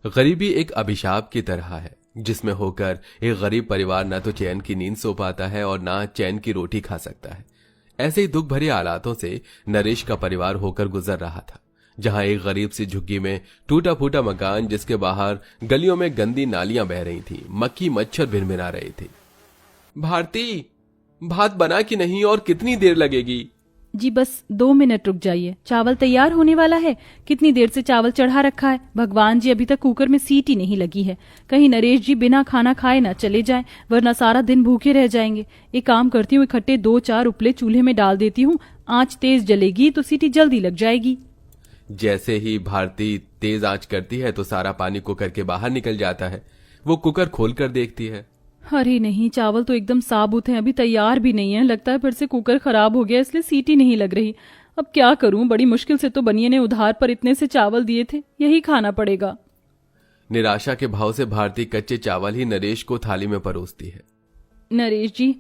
गरीबी एक अभिशाप की तरह है जिसमें होकर एक गरीब परिवार न तो चैन की नींद सो पाता है और ना चैन की रोटी खा सकता है। ऐसे ही दुख भरे हालातों से नरेश का परिवार होकर गुजर रहा था, जहां एक गरीब सी झुग्गी में टूटा फूटा मकान, जिसके बाहर गलियों में गंदी नालियां बह रही थी, मक्खी मच्छर भिनभिना रहे थे। भारती, भात बना कि नहीं और कितनी देर लगेगी? जी बस 2 मिनट रुक जाइए, चावल तैयार होने वाला है। कितनी देर से चावल चढ़ा रखा है। भगवान जी, अभी तक कुकर में सीटी नहीं लगी है। कहीं नरेश जी बिना खाना खाए ना चले जाएं, वरना सारा दिन भूखे रह जाएंगे। एक काम करती हूँ, इकट्ठे 2-4 उपले चूल्हे में डाल देती हूँ। आंच तेज जलेगी तो सीटी जल्दी लग जाएगी। जैसे ही भारती तेज आंच करती है तो सारा पानी कुकर के बाहर निकल जाता है। वो कुकर खोलकर देखती है। अरे नहीं, चावल तो एकदम साबुत हैं, अभी तैयार भी नहीं है। लगता है फिर से कुकर खराब हो गया, इसलिए सीटी नहीं लग रही। अब क्या करूं, बड़ी मुश्किल से तो बनिए ने उधार पर इतने से चावल दिए थे, यही खाना पड़ेगा। निराशा के भाव से भारती कच्चे चावल ही नरेश को थाली में परोसती है। नरेश जी,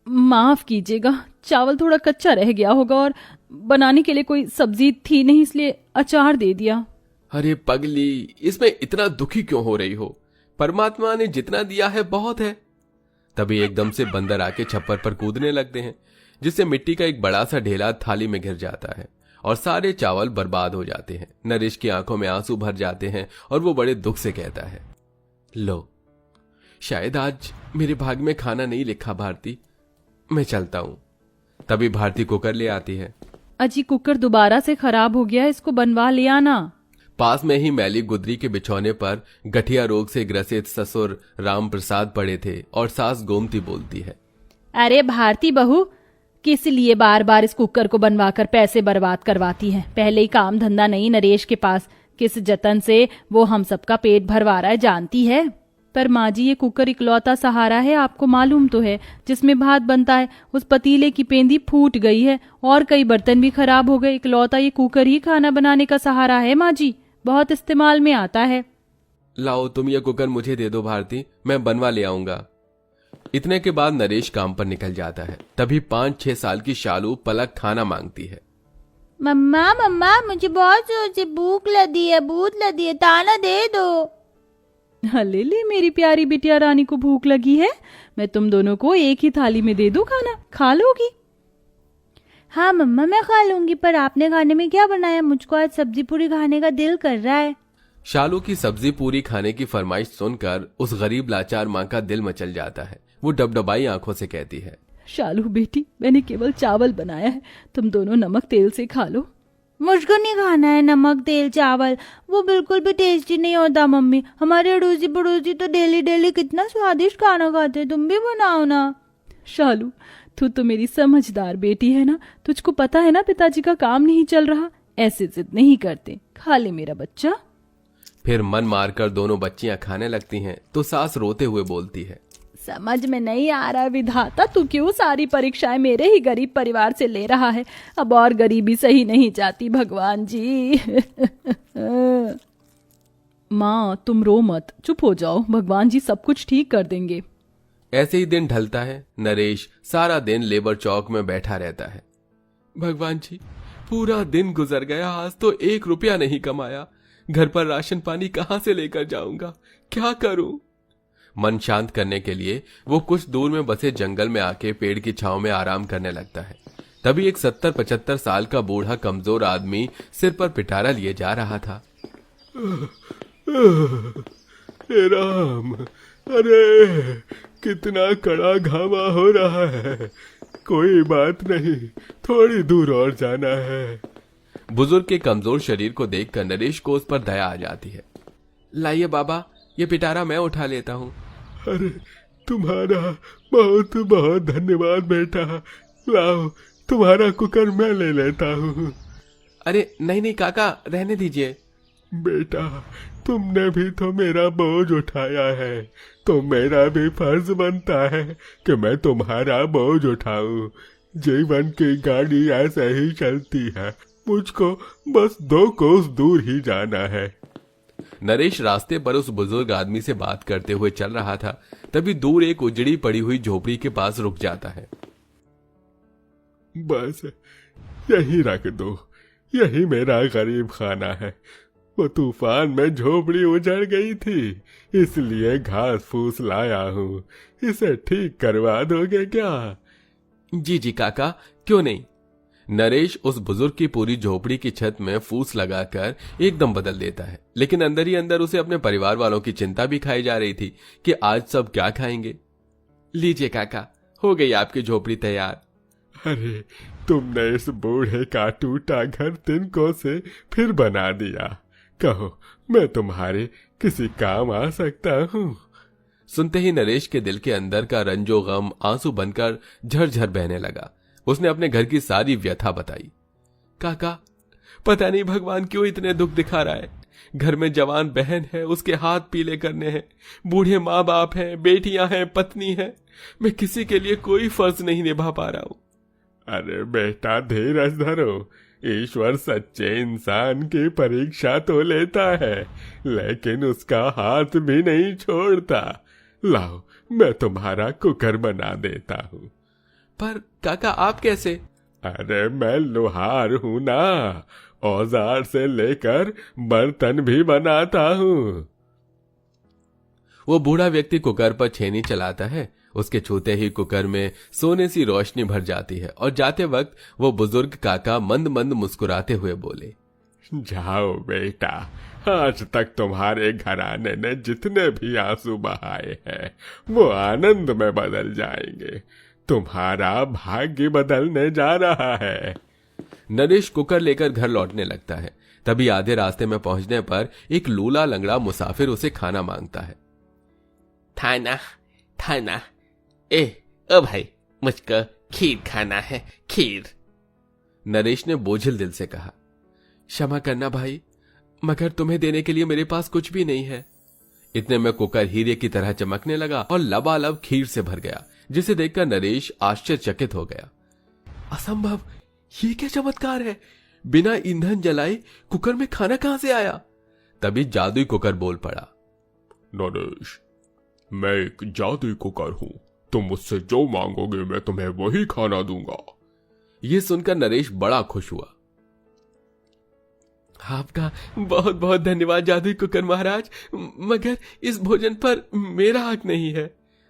माफ कीजिएगा, चावल थोड़ा कच्चा रह गया होगा और बनाने के लिए कोई सब्जी थी नहीं, इसलिए अचार दे दिया। अरे पगली, इसमें इतना दुखी क्यों हो रही हो? परमात्मा ने जितना दिया है बहुत है। तभी एकदम से बंदर आके छप्पर पर कूदने लगते हैं, जिससे मिट्टी का एक बड़ा सा ढेला थाली में गिर जाता है और सारे चावल बर्बाद हो जाते हैं। नरेश की आंखों में आंसू भर जाते हैं और वो बड़े दुख से कहता है, लो, शायद आज मेरे भाग में खाना नहीं लिखा भारती, मैं चलता हूं। तभी भारती कुकर ले आती है। अजी, कुकर दोबारा से खराब हो गया, इसको बनवा ले आना। पास में ही मैली गुदरी के बिछौने पर गठिया रोग से ग्रसित ससुर राम प्रसाद पड़े थे और सास गोमती बोलती है, अरे भारती बहू, किस लिए बार बार इस कुकर को बनवाकर पैसे बर्बाद करवाती है? पहले ही काम धंधा नहीं नरेश के पास, किस जतन से वो हम सबका पेट भरवा रहा है जानती है। पर माँ जी, ये कुकर इकलौता सहारा है, आपको मालूम तो है, जिसमें भात बनता है। उस पतीले की पेंदी फूट गई है और कई बर्तन भी खराब हो गए। इकलौता ये कुकर ही खाना बनाने का सहारा है माँ जी, बहुत इस्तेमाल में आता है। लाओ तुम ये कुकर मुझे दे दो भारती, मैं बनवा ले आऊंगा। इतने के बाद नरेश काम पर निकल जाता है। तभी 5-6 साल की शालू पलक खाना मांगती है। मम्मा मम्मा, मुझे बहुत जोर से भूख लगी है, ताना दे दो। ले ले मेरी प्यारी बिटिया रानी को भूख लगी है, मैं तुम दोनों को एक ही थाली में दे दूं, खाना खा लोगी? हाँ मम्मा, मैं खा लूंगी, पर आपने खाने में क्या बनाया? मुझको आज सब्जी पूरी खाने का दिल कर रहा है। शालू की सब्जी पूरी खाने की फरमाइश सुनकर उस गरीब लाचार माँ का दिल मचल जाता है। वो डबडबाई आंखों से कहती है, शालू बेटी, मैंने केवल चावल बनाया है, तुम दोनों नमक तेल से खा लो। मुझको नहीं खाना है नमक तेल चावल, वो बिल्कुल भी टेस्टी नहीं होता मम्मी। हमारे अड़ोसी पड़ोसी तो डेली डेली कितना स्वादिष्ट खाना खाते, तुम भी बनाओ ना। शालू, तू तो मेरी समझदार बेटी है ना, तुझको पता है ना पिताजी का काम नहीं चल रहा, ऐसे जिद नहीं करते, खा ले मेरा बच्चा। फिर मन मारकर दोनों बच्चियां खाने लगती हैं तो सास रोते हुए बोलती है, समझ में नहीं आ रहा विधाता, तू क्यों सारी परीक्षाएं मेरे ही गरीब परिवार से ले रहा है? अब और गरीबी सही नहीं जाती भगवान जी। माँ तुम रो मत, चुप हो जाओ, भगवान जी सब कुछ ठीक कर देंगे। ऐसे ही दिन ढलता है। नरेश सारा दिन लेबर चौक में बैठा रहता है। भगवान जी, पूरा दिन गुजर गया, आज तो 1 रुपया नहीं कमाया। घर पर राशन पानी कहां से लेकर जाऊंगा, क्या करूं? मन शांत करने के लिए वो कुछ दूर में बसे जंगल में आके पेड़ की छांव में आराम करने लगता है। तभी एक 70-75 साल का बूढ़ा कमजोर आदमी सिर पर पिटारा लिए जा रहा था। राम, अरे कितना कड़ा घामा हो रहा है। कोई बात नहीं, थोड़ी दूर और जाना है। बुजुर्ग के कमजोर शरीर को देखकर नरेश को उस पर दया आ जाती है। लाइए बाबा, ये पिटारा मैं उठा लेता हूँ। अरे तुम्हारा बहुत बहुत धन्यवाद बेटा, लाओ तुम्हारा कुकर मैं ले लेता हूँ। अरे नहीं नहीं काका, रहने दीजिए। बेटा, तुमने भी तो मेरा बोझ उठाया है, तो मेरा भी फर्ज बनता है कि मैं तुम्हारा बोझ उठाऊं। जीवन की गाड़ी ऐसे ही चलती है, मुझको बस 2 कोस दूर ही जाना है। नरेश रास्ते पर उस बुजुर्ग आदमी से बात करते हुए चल रहा था। तभी दूर एक उजड़ी पड़ी हुई झोपड़ी के पास रुक जाता है। बस यही रख दो, यही मेरा गरीब खाना है। वो तूफान में झोपड़ी उजड़ गई थी, इसलिए घास फूस लाया हूँ। इसे ठीक करवा दोगे क्या? जी जी काका, क्यों नहीं। नरेश उस बुजुर्ग की पूरी झोपड़ी की छत में फूस लगाकर एकदम बदल देता है, लेकिन अंदर ही अंदर उसे अपने परिवार वालों की चिंता भी खाई जा रही थी कि आज सब क्या खाएंगे। लीजिए काका, हो गई आपकी झोपड़ी तैयार। अरे, तुमने इस बूढ़े का टूटा घर तिनकों से फिर बना दिया। कहो, मैं तुम्हारे किसी काम आ सकता हूँ? सुनते ही नरेश के दिल के अंदर का रंजो गम आंसू बनकर झरझर बहने लगा। उसने अपने घर की सारी व्यथा बताई। काका, पता नहीं भगवान क्यों इतने दुख दिखा रहा है। घर में जवान बहन है, उसके हाथ पीले करने हैं, बूढ़े माँ बाप हैं, बेटियां हैं, पत्नी है। मैं किसी के लिए कोई फर्ज नहीं निभा पा रहा हूँ। अरे बेटा, धीरज धरो। ईश्वर सच्चे इंसान की परीक्षा तो लेता है, लेकिन उसका हाथ भी नहीं छोड़ता। लाओ, मैं तुम्हारा कुकर बना देता हूँ। पर काका, आप कैसे? अरे, मैं लोहार हूँ ना, औजार से लेकर बर्तन भी बनाता हूँ। वो बूढ़ा व्यक्ति कुकर पर छेनी चलाता है। उसके छूते ही कुकर में सोने सी रोशनी भर जाती है और जाते वक्त वो बुजुर्ग काका मंद मंद मुस्कुराते हुए बोले, जाओ बेटा, आज तक तुम्हारे घराने ने जितने भी आंसू बहाए हैं वो आनंद में बदल जाएंगे। तुम्हारा भाग्य बदलने जा रहा है। नरेश कुकर लेकर घर लौटने लगता है। तभी आधे रास्ते में पहुंचने पर एक लूला लंगड़ा मुसाफिर उसे खाना मांगता है। थाना थाना, ओ भाई, मुझको खीर खाना है, खीर। नरेश ने बोझिल दिल से कहा, क्षमा करना भाई, मगर तुम्हें देने के लिए मेरे पास कुछ भी नहीं है। इतने में कुकर हीरे की तरह चमकने लगा और लबालब खीर से भर गया, जिसे देखकर नरेश आश्चर्यचकित हो गया। असंभव, ये क्या चमत्कार है? बिना ईंधन जलाए कुकर में खाना कहां से आया? तभी जादुई कुकर बोल पड़ा, नरेश, मैं एक जादुई कुकर हूँ। तुम मुझसे जो मांगोगे मैं तुम्हें वही खाना दूंगा। ये सुनकर नरेश बड़ा खुश हुआ। आपका बहुत बहुत धन्यवाद जादुई कुकर महाराज, मगर इस भोजन पर मेरा हक नहीं है।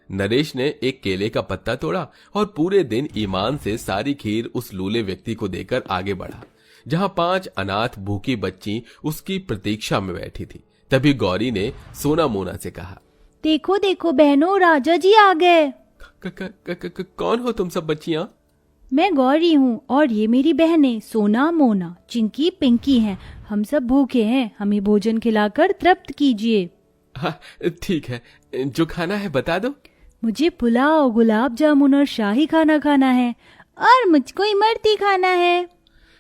नरेश ने एक केले का पत्ता तोड़ा और पूरे दिन ईमान से सारी खीर उस लूले व्यक्ति को देकर आगे बढ़ा, जहां 5 अनाथ भूखी बच्ची उसकी प्रतीक्षा में बैठी थी। तभी गौरी ने सोना मोना से कहा, देखो देखो बहनों, राजा जी आ गए। कौन हो तुम सब बच्चियां? मैं गौरी हूँ और ये मेरी बहनें सोना मोना चिंकी पिंकी हैं। हम सब भूखे हैं, हमें भोजन खिलाकर तृप्त कीजिए। हाँ, ठीक है, जो खाना है बता दो। मुझे पुलाव, गुलाब जामुन और शाही खाना खाना है, और मुझको इमरती खाना है।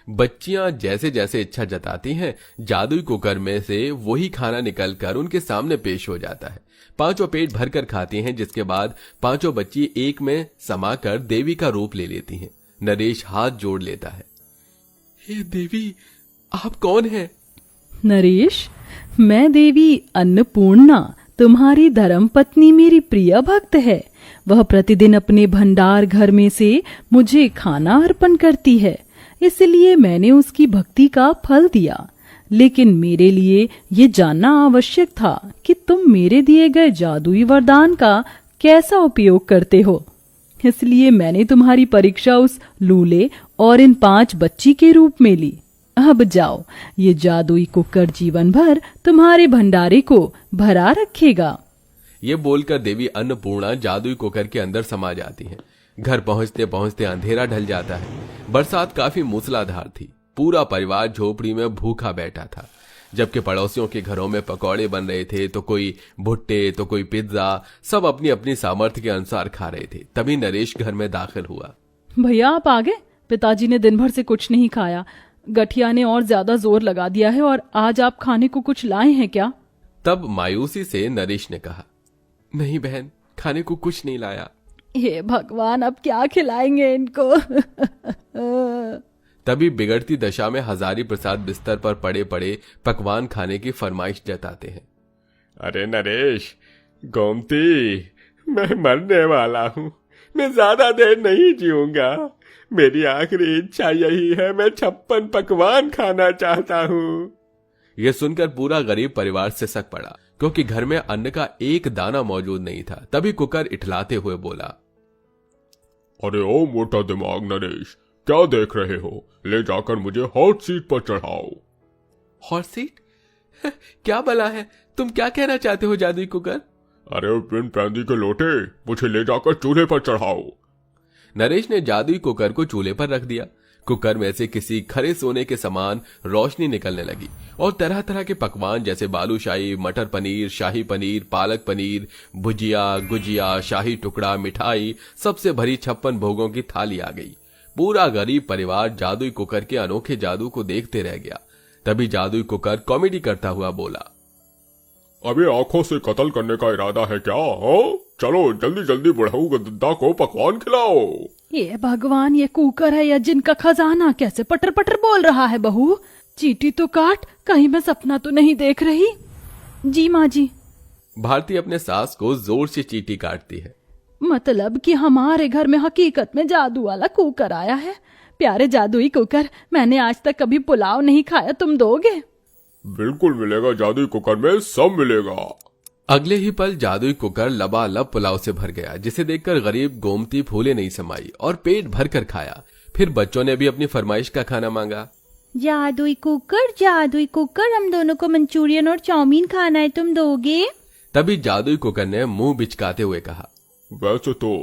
बच्चियां जैसे जैसे इच्छा जताती हैं, जादुई कुकर में से वही खाना निकलकर उनके सामने पेश हो जाता है। पांचों पेट भरकर खाती हैं, जिसके बाद पांचों बच्ची एक में समाकर देवी का रूप ले लेती हैं। नरेश हाथ जोड़ लेता है, हे देवी, आप कौन हैं? नरेश, मैं देवी अन्नपूर्णा, तुम्हारी धर्म पत्नी मेरी प्रिय भक्त है। वह प्रतिदिन अपने भंडार घर में से मुझे खाना अर्पण करती है, इसलिए मैंने उसकी भक्ति का फल दिया। लेकिन मेरे लिए ये जानना आवश्यक था कि तुम मेरे दिए गए जादुई वरदान का कैसा उपयोग करते हो। इसलिए मैंने तुम्हारी परीक्षा उस लूले और इन 5 बच्ची के रूप में ली। अब जाओ, ये जादुई कुकर जीवन भर तुम्हारे भंडारे को भरा रखेगा। ये बोलकर देवी अन्नपूर्णा जादुई कुकर के अंदर समा जाती हैं। घर पहुंचते पहुंचते अंधेरा ढल जाता है। बरसात काफी मूसलाधार थी। पूरा परिवार झोपड़ी में भूखा बैठा था, जबकि पड़ोसियों के घरों में पकौड़े बन रहे थे, तो कोई भुट्टे तो कोई पिज्जा, सब अपनी अपनी सामर्थ्य के अनुसार खा रहे थे। तभी नरेश घर में दाखिल हुआ। भैया, आप आ गए? पिताजी ने दिन भर से कुछ नहीं खाया, गठिया ने और ज्यादा जोर लगा दिया है, और आज आप खाने को कुछ लाए हैं क्या? तब मायूसी से नरेश ने कहा, नहीं बहन, खाने को कुछ नहीं लाया। हे भगवान, अब क्या खिलाएंगे इनको? तभी बिगड़ती दशा में हजारी प्रसाद बिस्तर पर पड़े पड़े पकवान खाने की फरमाइश जताते हैं। अरे नरेश, गोमती, मैं मरने वाला हूँ। मैं ज्यादा देर नहीं जीऊंगा। मेरी आखिरी इच्छा यही है, मैं 56 पकवान खाना चाहता हूँ। यह सुनकर पूरा गरीब परिवार सिसक पड़ा, क्योंकि घर में अन्न का एक दाना मौजूद नहीं था। तभी कुकर इठलाते हुए बोला, अरे ओ मोटा दिमाग नरेश, क्या देख रहे हो? ले जाकर मुझे हॉट सीट पर चढ़ाओ। Hot seat? क्या भला है? तुम क्या कहना चाहते हो जादुई कुकर? अरे बिन पैंदी के लोटे, मुझे ले जाकर चूल्हे पर चढ़ाओ। नरेश ने जादुई कुकर को चूल्हे पर रख दिया। कुकर में से किसी खरे सोने के समान रोशनी निकलने लगी और तरह तरह के पकवान जैसे बालूशाही, मटर पनीर, शाही पनीर, पालक पनीर, भुजिया, गुजिया, शाही टुकड़ा, मिठाई, सबसे भरी 56 भोगों की थाली आ गई। पूरा गरीब परिवार जादुई कुकर के अनोखे जादू को देखते रह गया। तभी जादुई कुकर कॉमेडी करता हुआ बोला, अभी आंखों से कत्ल करने का इरादा है क्या? हो चलो जल्दी जल्दी बुढ़ऊ गद्दा को पकवान खिलाओ। ये भगवान, ये कुकर है या जिनका खजाना कैसे पटर पटर बोल रहा है? बहू चींटी तो काट, कहीं मैं सपना तो नहीं देख रही? जी माँ जी। भारती अपने सास को जोर से चींटी काटती है। मतलब कि हमारे घर में हकीकत में जादू वाला कुकर आया है। प्यारे जादुई कुकर, मैंने आज तक कभी पुलाव नहीं खाया, तुम दोगे? बिल्कुल मिलेगा, जादुई कुकर में सब मिलेगा। अगले ही पल जादुई कुकर लबालब पुलाव से भर गया, जिसे देखकर गरीब गोमती फूले नहीं समाई और पेट भर कर खाया। फिर बच्चों ने भी अपनी फरमाइश का खाना मांगा। जादुई कुकर, हम दोनों को मंचूरियन और चाउमीन खाना है, तुम दोगे? तभी जादुई कुकर ने मुंह बिचकाते हुए कहा, वैसे तो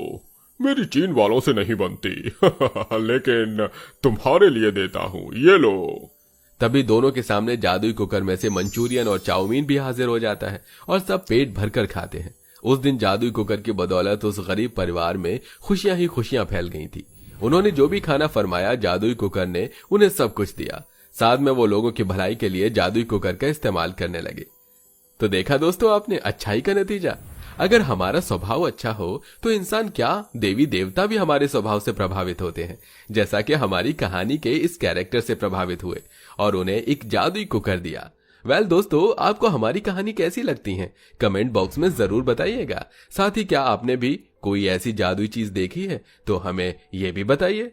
मेरी चीन वालों से नहीं बनती लेकिन तुम्हारे लिए देता हूँ, ये लो। तभी दोनों के सामने जादुई कुकर में से मंचूरियन और चाउमीन भी हाजिर हो जाता है और सब पेट भरकर खाते हैं। उस दिन जादुई कुकर की बदौलत उस गरीब परिवार में खुशियां ही खुशियां फैल गई थी। उन्होंने जो भी खाना फरमाया, जादुई कुकर ने उन्हें सब कुछ दिया। साथ में वो लोगों की भलाई के लिए जादुई कुकर का इस्तेमाल करने लगे। तो देखा दोस्तों आपने, अच्छाई का नतीजा। अगर हमारा स्वभाव अच्छा हो तो इंसान क्या, देवी देवता भी हमारे स्वभाव से प्रभावित होते हैं, जैसा कि हमारी कहानी के इस कैरेक्टर से प्रभावित हुए और उन्हें एक जादुई कुकर दिया। वेल दोस्तों, आपको हमारी कहानी कैसी लगती है? कमेंट बॉक्स में जरूर बताइएगा। साथ ही क्या आपने भी कोई ऐसी जादुई चीज देखी है तो हमें ये भी बताइए।